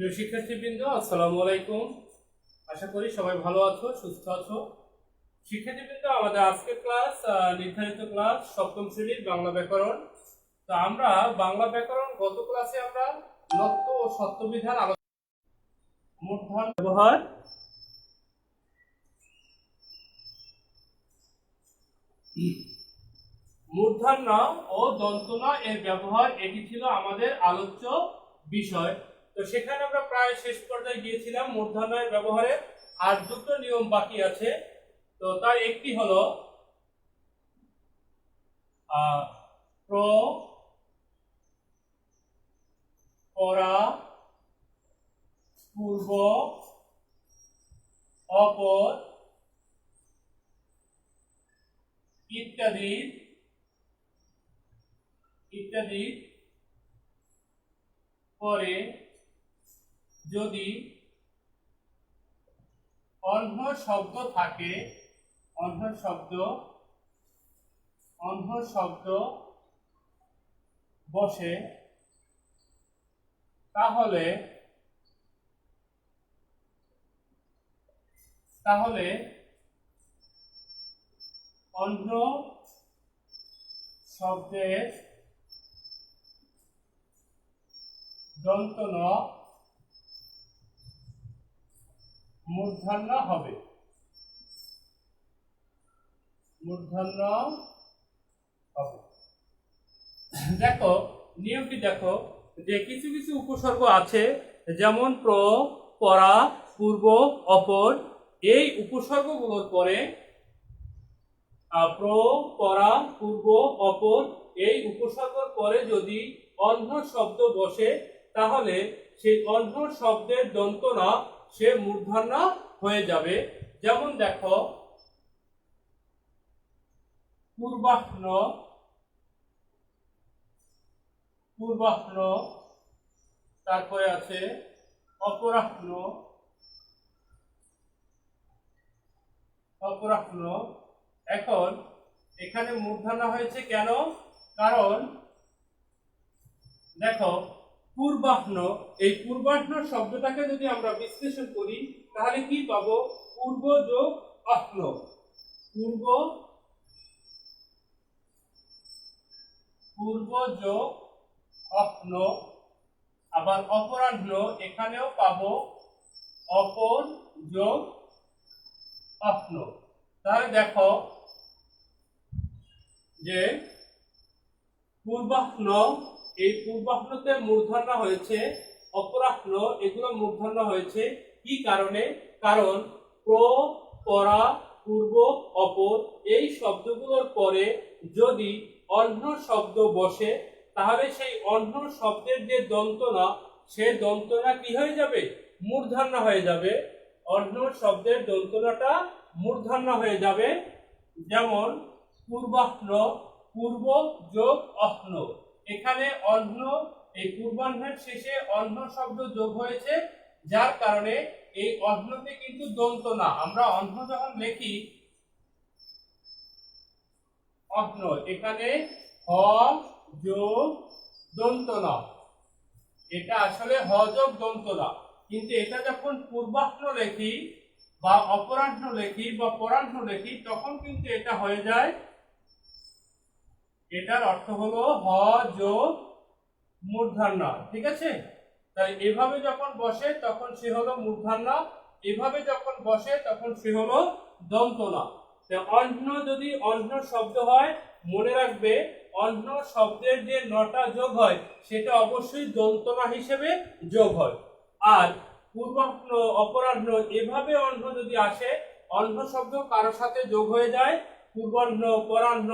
প্রিয় শিক্ষার্থীবৃন্দ, আসসালামু আলাইকুম। আশা করি সবাই ভালো আছো, সুস্থ আছো। শিক্ষার্থীবৃন্দ, আমাদের আজকের ক্লাস নির্ধারিত ক্লাস সপ্তম শ্রেণীর বাংলা ব্যাকরণ। তো আমরা বাংলা ব্যাকরণ গত ক্লাসে আমরা নত্য ও সত্যবিধান আলোচনা, মূর্ধন্য ব্যবহার, মূর্ধন্য ও দন্তন্য এর ব্যবহার, এটি ছিল আমাদের আলোচ্য বিষয়। তো সেখানে আমরা প্রায় শেষ পর্যায়ে গিয়েছিলাম মূর্ধন্য এর ব্যবহারে। আর দুটো নিয়ম বাকি আছে। তো তার একটি হলো প্র, পরা, পূর্ব, অপর ইত্যাদি ইত্যাদি পরে যদি অন্য শব্দ থাকে, অন্য শব্দ বসে, তাহলে অন্য শব্দের দন্ত ন মূর্ধন্য হবে। দেখো নিয়মটি, দেখো যে কিছু কিছু উপসর্গ আছে, যেমন প্র, পরা, পূর্ব, অপর, এই উপসর্গগুলোর পরে প্র, পরা, পূর্ব, অপর এই উপসর্গের পরে যদি অন্য শব্দ বসে, তাহলে সেই অন্য শব্দের দন্ত ন সে মূর্ধন্য হয়ে যাবে। যেমন দেখো, পূর্বাহ্ন, তারপরে আছে অপরাহ্ন, এখন এখানে মূর্ধন্য হয়েছে কেন? কারণ দেখো, পূর্বাহ্ন, এই পূর্বাহ্ন শব্দটাকে যদি আমরা বিশ্লেষণ করি তাহলে কি পাবো? পূর্ব যোগ আহ্ন, পূর্ব যোগ আহ্ন। আবার অপরাহ্ন, এখানেও পাবো অপর যোগ আহ্ন। তাহলে দেখো যে পূর্বাহ্ন, এই পূর্বাহ্নতে মূর্ধন্য হয়েছে, অপরাহ্ন এগুলো মূর্ধন্য হয়েছে। কি কারণে? কারণ প্র, পরা, পূর্ব, অপর এই শব্দগুলোর পরে যদি অন্য শব্দ বসে, তাহলে সেই অন্য শব্দের যে দন্তনা, সে দন্তনা কি হয়ে যাবে? মূর্ধন্য হয়ে যাবে। অন্য শব্দের দন্তনাটা মূর্ধন্য হয়ে যাবে। যেমন পূর্বাহ্ন, পূর্ব যোগ অহ্ন, এখানে অহ্ন, এই পূর্বাহ্নের শেষে অহ্ন শব্দ যোগ হয়েছে, যার কারণে এই অহ্নতে কিন্তু দন্ত না। আমরা অহ্ন যখন লিখি, অহ্ন এখানে হ যোগ দন্ত না, এটা আসলে হ যোগ দন্ত না। কিন্তু এটা যখন পূর্বাহ্ন লিখি বা অপরাহ্ন লিখি বা পরাহ্ন লিখি, তখন কিন্তু এটা হয়ে যায়, এটার অর্থ হলো হ যোগ মূর্ধন্য। ঠিক আছে? তাই এভাবে যখন বসে তখন সে হলো মূর্ধন্য, এভাবে যখন বসে তখন সে হলো দন্তনা। অন্য যদি অন্য শব্দ হয়, মনে রাখবে অন্য শব্দের যে নটা যোগ হয় সেটা অবশ্যই দন্তনা হিসেবে যোগ হয়। আর পূর্বাহ্ন, অপরাহ্ন এভাবে অন্য যদি আসে, অন্য শব্দ কারোর সাথে যোগ হয়ে যায়, পূর্বাহ্ন, পরাহ্ন,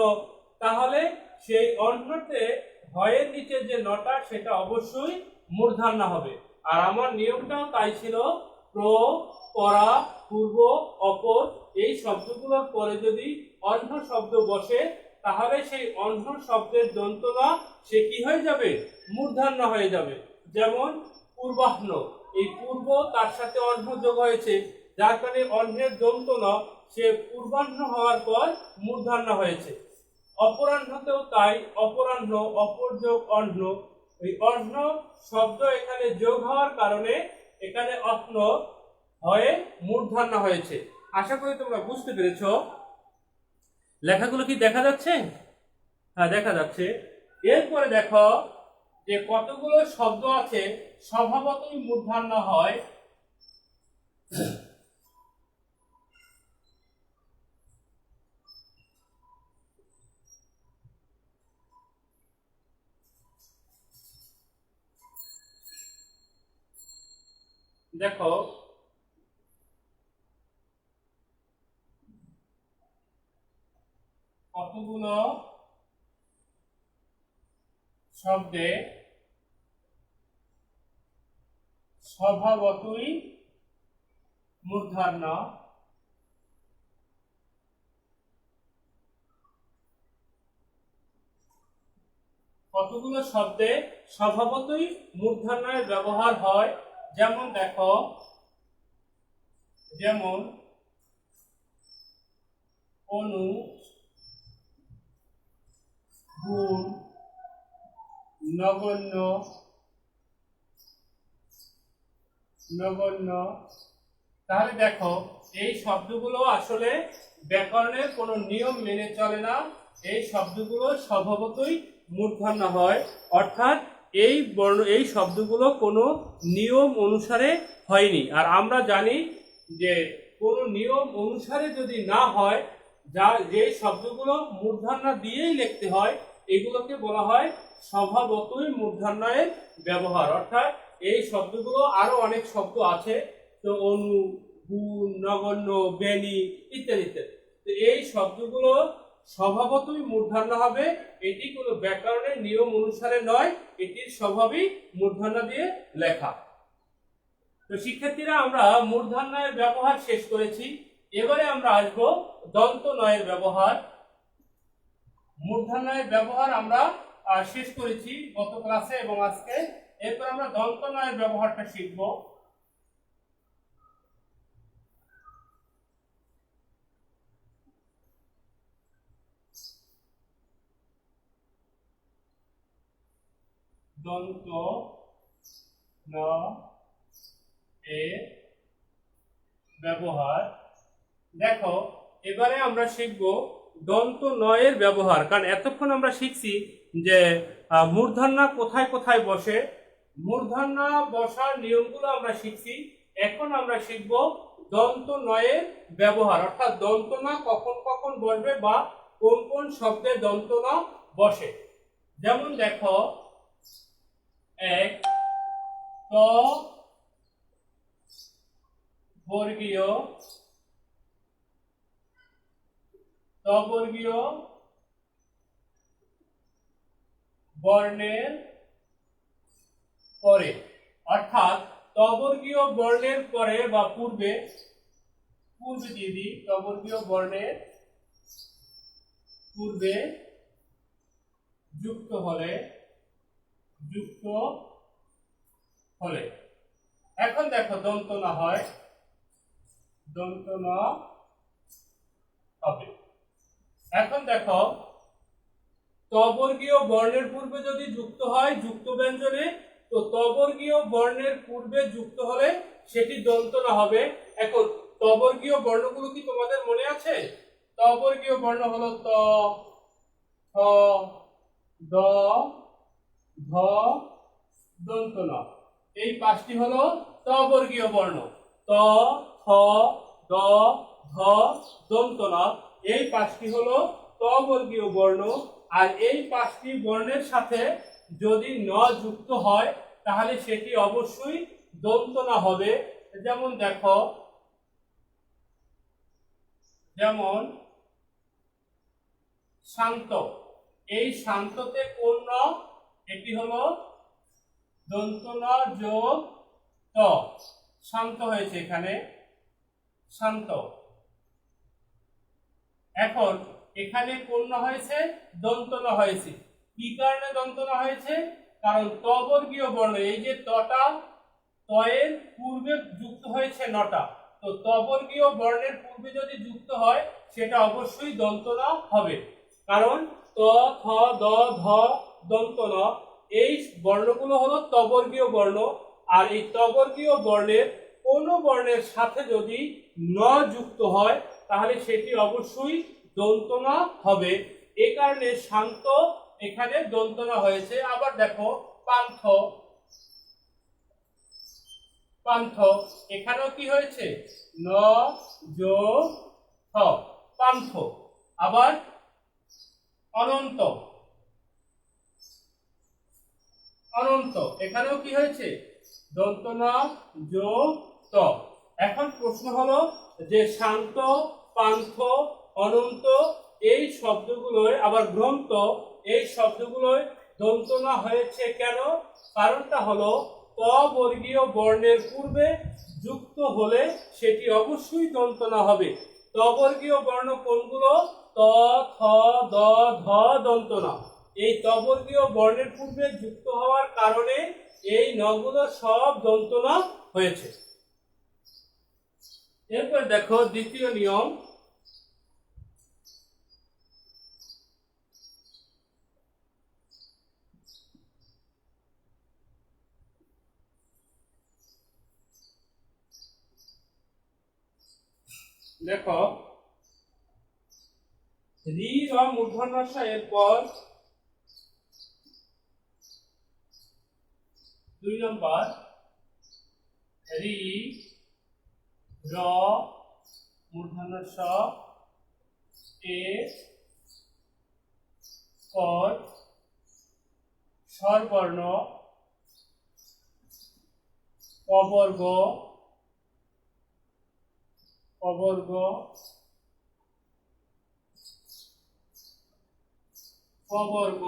তাহলে সেই অন্যতে ভয়ের নিচে যে নটা সেটা অবশ্যই মূর্ধন্য হবে। আর আমার নিয়মটাও তাই ছিল, প্র, পরা, পূর্ব, অপর এই শব্দগুলোর পরে যদি অন্য শব্দ বসে, তাহলে সেই অন্য শব্দের দন্তনা সে কি হয়ে যাবে? মূর্ধন্য হয়ে যাবে। যেমন পূর্বাহ্ন, এই পূর্ব তার সাথে অন্য যোগ হয়েছে, যার কারণে অন্যের দন্তনা সে পূর্বাহ্ন হওয়ার পর মূর্ধন্য হয়েছে। অপরাহ্নতেও তাই, অপরাহ্ন, অপর যোগ অহ্ন, ওই অর্ণ শব্দ এখানে যোগ হওয়ার কারণে এখানে অর্ণ হয়ে মূর্ধন্য হয়েছে। আশা করি তোমরা বুঝতে পেরেছো। লেখাগুলো কি দেখা যাচ্ছে? হ্যাঁ, দেখা যাচ্ছে। এরপরে দেখো যে কতগুলো শব্দ আছে স্বভাবতই মূর্ধন্য হয়। দেখো কতগুলো শব্দে স্বভাবতই মূর্ধন্য, কতগুলো শব্দে স্বভাবতই মূর্ধন্যের ব্যবহার হয়। যেমন দেখো, যেমন অনু, গুণ, নগণ্য, নগণ্য। তাহলে দেখো এই শব্দগুলো আসলে ব্যাকরণের কোনো নিয়ম মেনে চলে না। এই শব্দগুলো স্বভাবতই মূর্ধন্য হয়, অর্থাৎ এই শব্দগুলো কোনো নিয়ম অনুসারে হয়নি। আর আমরা জানি যে কোনো নিয়ম অনুসারে যদি না হয়, যে শব্দগুলো মূর্ধন্য দিয়েই লিখতে হয়, এগুলোকে বলা হয় স্বভাবতই মূর্ধন্যের ব্যবহার। অর্থাৎ এই শব্দগুলো আরো অনেক শব্দ আছে, তো অনু, গুণ, নগণ্য, বেনি ইত্যাদি ইত্যাদি। তো এই শব্দগুলো স্বভাবতই মূর্ধন্য হবে, এটি কোনো ব্যাকরণের নিয়ম অনুসারে নয়, এটির স্বভাবই মূর্ধন্য দিয়ে লেখা। তো শিক্ষার্থীরা, আমরা মূর্ধন্যের ব্যবহার শেষ করেছি। এবারে আমরা আসবো দন্ত নয়ের ব্যবহার। মূর্ধন্যের ব্যবহার আমরা শেষ করেছি গত ক্লাসে এবং আজকে। এরপর আমরা দন্ত নয়ের ব্যবহারটা শিখব। দন্ত ন এর ব্যবহার। দেখো এবারে আমরা শিখব দন্ত নয়ের ব্যবহার। কারণ এতক্ষণ আমরা শিখছি যে মূর্ধন্য কোথায় কোথায় বসে, মূর্ধন্য বসার নিয়মগুলো আমরা শিখছি। এখন আমরা শিখব দন্ত নয়ের ব্যবহার, অর্থাৎ দন্ত ন কখন কখন বসবে বা কোন কোন শব্দে দন্ত ন বসে। যেমন দেখো, এক, ত বর্গীয়, তবর্গীয় বর্ণের পরে, অর্থাৎ তবর্গীয় বর্ণের পরে বা পূর্বে দিয়ে দিই, তবর্গীয় বর্ণের পূর্বে যুক্ত হলে এখন দেখো দন্ত ন হয়, দন্ত ন হবে। এখন দেখো তবর্গীয় বর্ণের পূর্বে যদি যুক্ত হয় যুক্ত ব্যঞ্জনে, তো তবর্গীয় বর্ণের পূর্বে যুক্ত হলে সেটি দন্ত ন হবে। এখন তবর্গীয় বর্ণগুলো কি তোমাদের মনে আছে? তবর্গীয় বর্ণ হলো ত, থ, দ, ধ, দন্ত ন। এই পাঁচটি হলো তবর্গীয় বর্ণ। ত, থ, দ, ধ, দন্ত ন। এই পাঁচটি হলো তবর্গীয় বর্ণ। আর এই পাঁচটি বর্ণের সাথে যদি ন যুক্ত হয় তাহলে সেটি অবশ্যই দন্ত ন হবে। যেমন দেখো, যেমন শান্ত, এই শান্ততে কোন ন? এটি হলো দন্ত ন যোগ ত, শান্ত হয়েছে এখানে, শান্ত। এখন এখানে কোন ন হয়েছে? দন্ত ন হয়েছে। কি কারণে দন্ত ন হয়েছে? কারণ তবর্গীয় বর্ণ, এই যে তটা, তয়ের পূর্বে যুক্ত হয়েছে নটা, তো তবর্গীয় বর্ণের পূর্বে যদি যুক্ত হয় সেটা অবশ্যই দন্ত ন হবে। কারণ ত, থ, দ, ধ, দন্ত ন, এই বর্ণগুলো হলো তবর্গীয় বর্ণ। আর এই তবর্গীয় বর্ণের কোন বর্ণের সাথে যদি ন যুক্ত হয় তাহলে সেটি অবশ্যই দন্তনা হবে। এই কারণে শান্ত এখানে দন্তনা হয়েছে। আবার দেখো পান্থ, পান্থ এখানেও কি হয়েছে ন যোগ থ, পান্থ। আবার অনন্ত, অনন্ত এখানেও কি হয়েছে দন্তনা যোগ ত। এখন প্রশ্ন হলো যে শান্ত, পান্থ, অনন্ত এই শব্দগুলোয়, আবার গ্রন্থ এই শব্দগুলোয় দন্তনা হয়েছে কেন? কারণটা হলো ত বর্গীয় বর্ণের পূর্বে যুক্ত হলে সেটি অবশ্যই দন্তনা হবে। ত বর্গীয় বর্ণ কোনগুলো? ত, থ, দ, ধ দন্তনা। এই ত বর্গীয় বর্ণের পূর্বে যুক্ত হওয়ার কারণে এই নগুলো সব দন্তনা হয়েছে। এরপর দেখো দ্বিতীয় নিয়ম, দেখো রি র মূর্ধন্য এর পর 2 নম্বর রি র মূর্ধন্য স এর পর স্বরবর্ণ অবর্গ, অবর্গ, অবর্গ,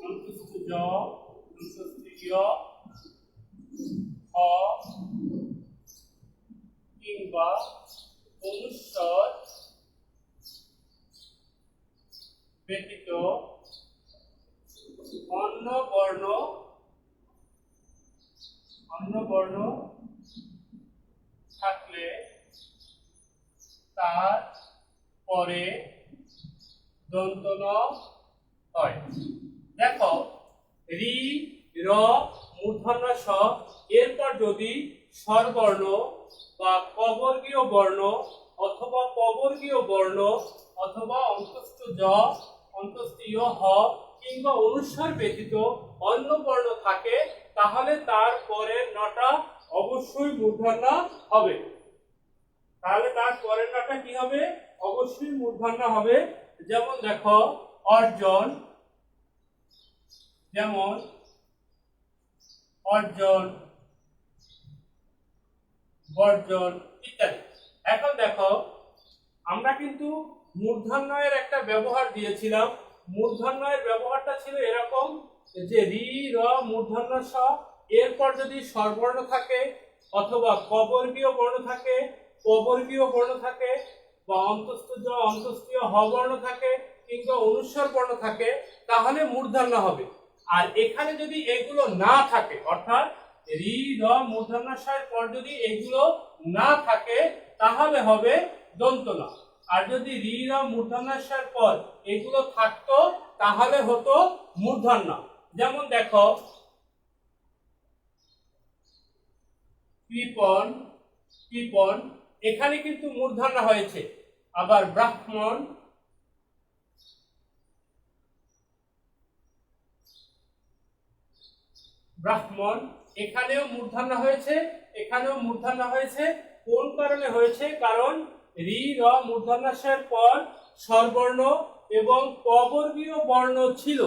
অন্তস্থ জ, অন্তস্থ য়, হ কিংবা অনুস্বর ব্যতীত অন্য বর্ণ, অন্য বর্ণ থাকলে তার পরে দন্ত ন হয়। দেখো রি র মূর্ধন্য স এরপর যদি স্বরবর্ণ বা কবর্গীয় বর্ণ অথবা পবর্গীয় বর্ণ অথবা অন্তস্থ জ, অন্তস্থ য়, হ কিংবা অনুস্বার ব্যতীত অন্য বর্ণ থাকে তাহলে তার পরের নটা অবশ্যই মূর্ধন্য হবে। তাহলে তার পরের নটা কি হবে? অবশ্যই মূর্ধন্য হবে। যেমন দেখো অর্জন, যেমন অর্জন, বর্জন ইত্যাদি। এখন দেখো আমরা কিন্তু মূর্ধন্যের একটা ব্যবহার দিয়েছিলাম। মূর্ধন্যের ব্যবহারটা ছিল এরকম যে রি র মূর্ধন্য স এরপর যদি স্বরবর্ণ থাকে অথবা কবর্গীয় বর্ণ থাকে, পবর্গীয় বর্ণ থাকে বা অন্তস্থ জ, অন্তস্থ য়, হ বর্ণ থাকে কিংবা অনুস্বার বর্ণ থাকে তাহলে মূর্ধন্য হবে। আর এখানে যদি এগুলো না থাকে, অর্থাৎ রি র মূর্ধন্য স এর পর যদি এগুলো না থাকে তাহলে হবে দন্তনা। আর যদি রি র মূর্ধন্য স এর পর এগুলো থাকতো তাহলে হতো মূর্ধন্য। যেমন দেখো কৃপণ, কৃপণ এখানে কিন্তু মূর্ধন্য হয়েছে। আবার ব্রাহ্মণ, ব্রাহ্মণ এখানেও মূর্ধন্য হয়েছে, এখানেও মূর্ধন্য হয়েছে। কোন কারণে হয়েছে? কারণ রি র মূর্ধন্য স এর পর স্বরবর্ণ এবং পবর্গীয় বর্ণ ছিল,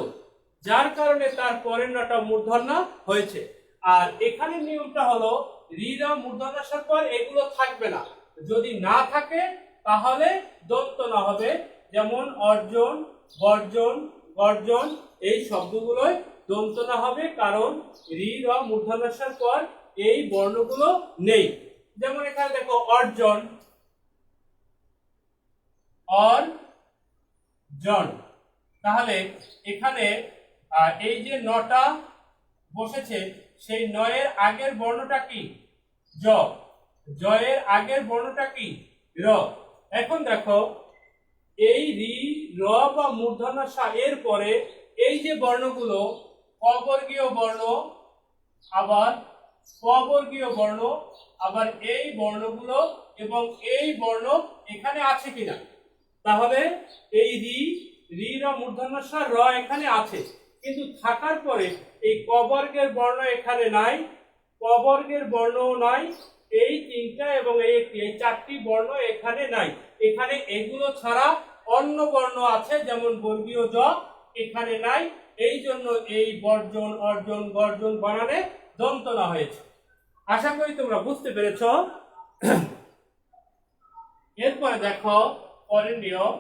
যার কারণে তার পরের নটা মূর্ধন্য হয়েছে। আর এখানে নিয়মটা হলো রি র মূর্ধন্য স এর পর এগুলো থাকবে না, যদি না থাকে তাহলে দন্তনা হবে। যেমন অর্জন, বর্জন, গর্জন এই শব্দগুলোই দন্তনা হবে, কারণ রি র মূর্ধন্য স এর পর এই বর্ণগুলো নেই। যেমন এখানে দেখো অর্জন, অর্জন, তাহলে এখানে এই যে নটা বসেছে সেই নয়ের আগের বর্ণটা কি? জ, জয়ের আগের বর্ণটা কি? র। এখন দেখো এই রি র বা মূর্ধন্য ষ এর পরে এই যে বর্ণগুলো অবর্গীয় বর্ণ, আবার স্ববর্গীয় বর্ণ, আবার এই বর্ণগুলো এবং এই বর্ণ এখানে আছে কিনা, তাহলে এই রি র মূর্ধন্য ষ র এখানে আছে, কিন্তু থাকার পরে এই ক বর্গের বর্ণ এখানে নাই, ক বর্গের বর্ণও নাই, এই তিনটা এবং এই চারটি বর্ণ এখানে নাই। এখানে এগুলো ছাড়া অন্য বর্ণ আছে, যেমন বর্গীয় জ এখানে নাই, এই জন্য এই বর্জন, অর্জন, গর্জন বানানে দন্তনা হয়েছে। আশা করি তোমরা বুঝতে পেরেছ। এরপরে দেখো পরের নিয়ম,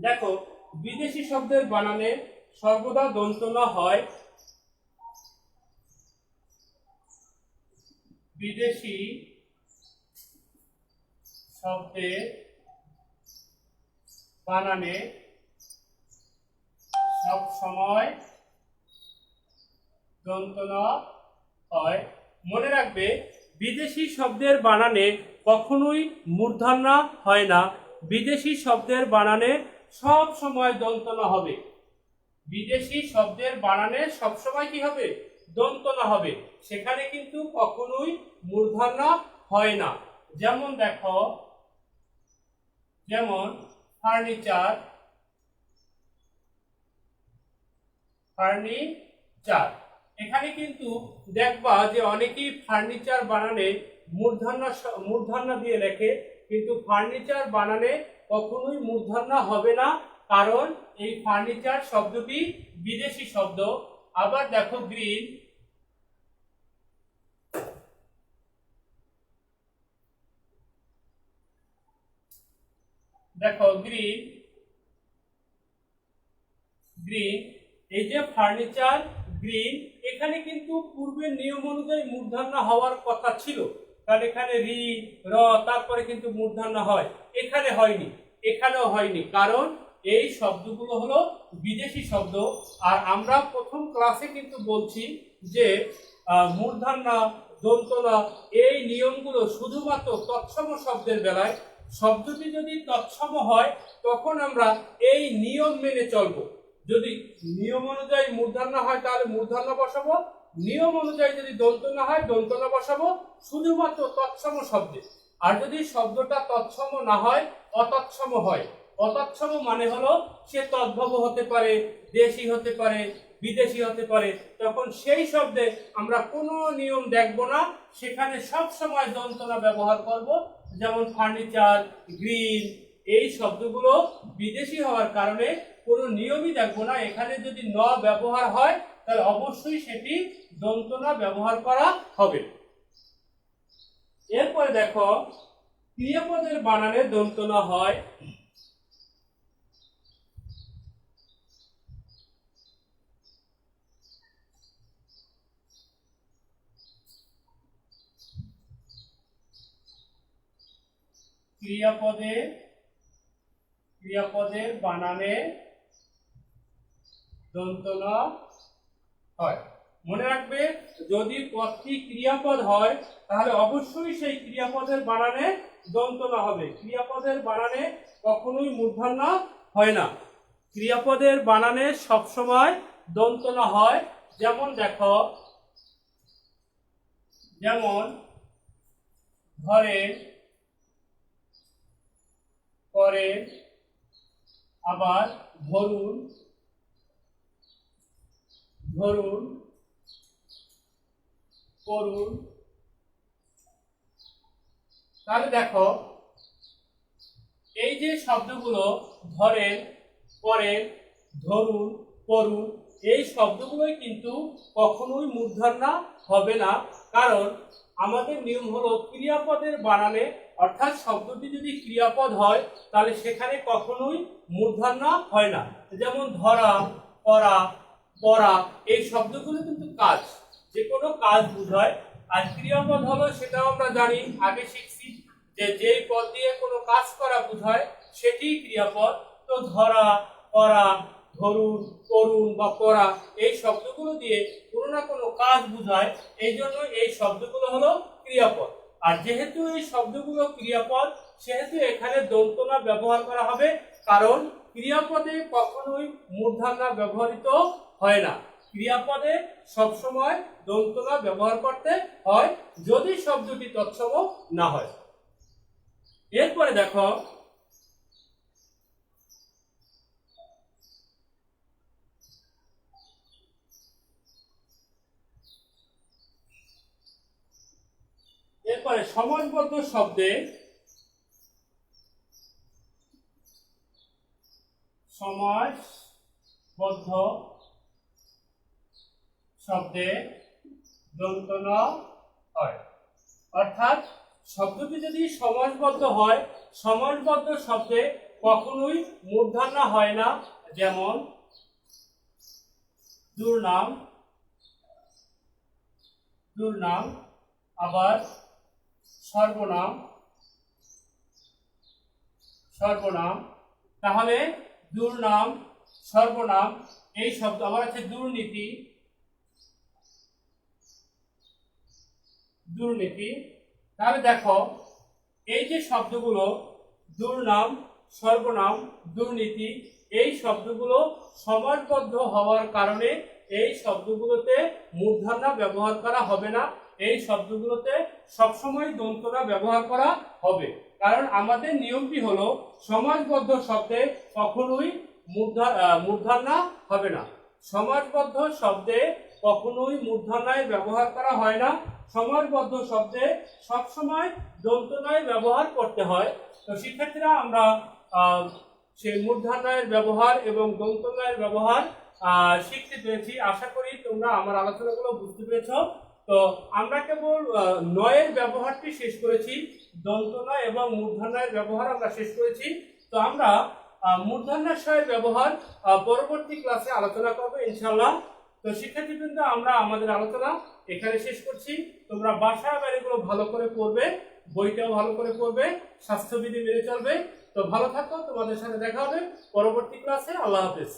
দেখো বিদেশি শব্দের বানানে সর্বদা দন্তনা হয়। বিদেশি শব্দের বানানে সব সময় দন্তনা হয়। মনে রাখবে, বিদেশি শব্দের বানানে কখনোই মূর্ধন্য হয় না। বিদেশি শব্দের বানানে সব সময় দন্তনা হবে। বিদেশি শব্দের বানানে সব সময় কি হবে? দন্তনা হবে। সেখানে কিন্তু কখনোই মূর্ধন্য হয় না। যেমন দেখো, যেমন ফার্নিচার, ফার্নিচার, এখানে কিন্তু দেখবা যে অনেকেই ফার্নিচার বানানে মূর্ধন্য দিয়ে লেখে, কিন্তু ফার্নিচার বানানে কখনোই মূর্ধন্য হবে না, কারণ এই ফার্নিচার শব্দটি বিদেশি শব্দ। আবার দেখো গ্রিন, দেখো গ্রিন, গ্রিন, এই যে ফার্নিচার গ্রিন, এখানে কিন্তু পূর্বের নিয়ম অনুযায়ী মূর্ধন্য হওয়ার কথা ছিল, কারণ এখানে রি র তারপরে কিন্তু মূর্ধন্য হয়, এখানে হয়নি, এখানেও হয়নি, কারণ এই শব্দগুলো হলো বিদেশি শব্দ। আর আমরা প্রথম ক্লাসে কিন্তু বলছি যে মূর্ধন্য, দন্তনা, এই নিয়মগুলো শুধুমাত্র তৎসম শব্দের বেলায়। শব্দটি যদি তৎসম হয় তখন আমরা এই নিয়ম মেনে চলবো। যদি নিয়ম অনুযায়ী মূর্ধন্য হয় তাহলে মূর্ধন্য বসাবো, নিয়ম অনুযায়ী যদি দন্তনা হয় দন্তনা বসাবো, শুধুমাত্র তৎসম শব্দে। আর যদি শব্দটা তৎসম না হয়, অতৎসম হয়, অতৎসম মানে হলো সে তদ্ভব হতে পারে, দেশি হতে পারে, বিদেশি হতে পারে, তখন সেই শব্দে আমরা কোনো নিয়ম দেখব না, সেখানে সব সময় দন্তনা ব্যবহার করব। যেমন ফার্নিচার, গ্রিন, এই শব্দগুলো বিদেশি হওয়ার কারণে কোনো নিয়মই দেখবো না, এখানে যদি ন ব্যবহার হয় তাহলে অবশ্যই সেটি দন্তনা ব্যবহার করা হবে। এরপরে দেখো ক্রিয়াপদের বানানে দন্তনা হয়। ক্রিয়াপদের বানানে দন্তনা হয়। মনে রাখবে, যদি পদটি ক্রিয়াপদ হয় তাহলে অবশ্যই সেই ক্রিয়াপদের বানানে দন্তনা হবে। ক্রিয়াপদের বানানে কখনোই মূর্ধন্য হয় না, ক্রিয়াপদের বানানে সবসময় দন্তনা হয়। যেমন দেখো, যেমন ধরেন, করেন, আবার ধরুন, ধরুন, করুন। তাহলে দেখো এই যে শব্দগুলো ধরেন, করেন, ধরুন, করুন, এই শব্দগুলোই কিন্তু কখনোই মূর্ধন্য হবে না, কারণ আমাদের নিয়ম হলো ক্রিয়াপদের বানানে, অর্থাৎ শব্দটি যদি ক্রিয়াপদ হয় তাহলে সেখানে কখনোই মূর্ধন্য হয় না। যেমন ধরা, করা, পড়া, এই শব্দগুলো কিন্তু কাজ, যে কোনো কাজ বোঝায়। আর ক্রিয়াপদ হলো, সেটাও আমরা জানি, আগে শিখছি, যে যেই পদ দিয়ে কোনো কাজ করা বোঝায় সেটি ক্রিয়াপদ। তো ধরা, করা, ধরুন, করুন বা করা, এই শব্দগুলো দিয়ে কোনো না কোনো কাজ বোঝায়, এই জন্য এই শব্দগুলো হলো ক্রিয়াপদ। আর যেহেতু এই শব্দগুলো ক্রিয়াপদ, সেহেতু এখানে দন্তনা ব্যবহার করা হবে, কারণ ক্রিয়াপদে কখনোই মূর্ধন্য ব্যবহৃত হয় না। ক্রিয়াপদে সবসময় দন্তনা ব্যবহার করতে হয়, যদি শব্দটি তৎসম না হয়। এরপরে দেখো, এরপরে সমাসবদ্ধ শব্দে সমাসবদ্ধ শব্দে দন্তনা হয়, অর্থাৎ শব্দটি যদি সমাসবদ্ধ হয়, সমাসবদ্ধ শব্দে কখনোই মূর্ধন্য হয় না। যেমন দুর্নাম, দুর্নাম, আবার সর্বনাম, সর্বনাম। তাহলে দুর্নাম, সর্বনাম, এই শব্দ আবার আছে দুর্নীতি, দুর্নীতি। তাহলে দেখো, এই যে শব্দগুলো দুর্নাম, সর্বনাম, দুর্নীতি, এই শব্দগুলো সমাসবদ্ধ হওয়ার কারণে এই শব্দগুলোতে মূর্ধন্য ব্যবহার করা হবে না, এই শব্দগুলোতে সবসময় দন্তনা ব্যবহার করা হবে। কারণ আমাদের নিয়মটি হলো সমাসবদ্ধ শব্দে কখনোই মূর্ধন্য হবে না। সমাসবদ্ধ শব্দে কখনোই মূর্ধন্যের ব্যবহার করা হয় না, সমাসবদ্ধ শব্দে সবসময় দন্তনায় ব্যবহার করতে হয়। তো শিক্ষার্থীরা, আমরা সেই মূর্ধন্যের ব্যবহার এবং দন্তনায়ের ব্যবহার শিখতে পেরেছি। আশা করি তোমরা আমার আলোচনাগুলো বুঝতে পেরেছো। তো আমরা কেবল নয়ের ব্যবহারটি শেষ করেছি, দন্তনা এবং মূর্ধন্যের ব্যবহার আমরা শেষ করেছি। তো আমরা মূর্ধন্যাশয়ের ব্যবহার পরবর্তী ক্লাসে আলোচনা করবো ইনশাআল্লাহ। তো শিক্ষার্থীবৃন্দ, আমরা আমাদের আলোচনা এখানে শেষ করছি। তোমরা বাসা বাড়িগুলো ভালো করে পড়বে, বইটাও ভালো করে পড়বে, স্বাস্থ্যবিধি মেনে চলবে। তো ভালো থাকো, তোমাদের সাথে দেখা হবে পরবর্তী ক্লাসে। আল্লাহ হাফেজ।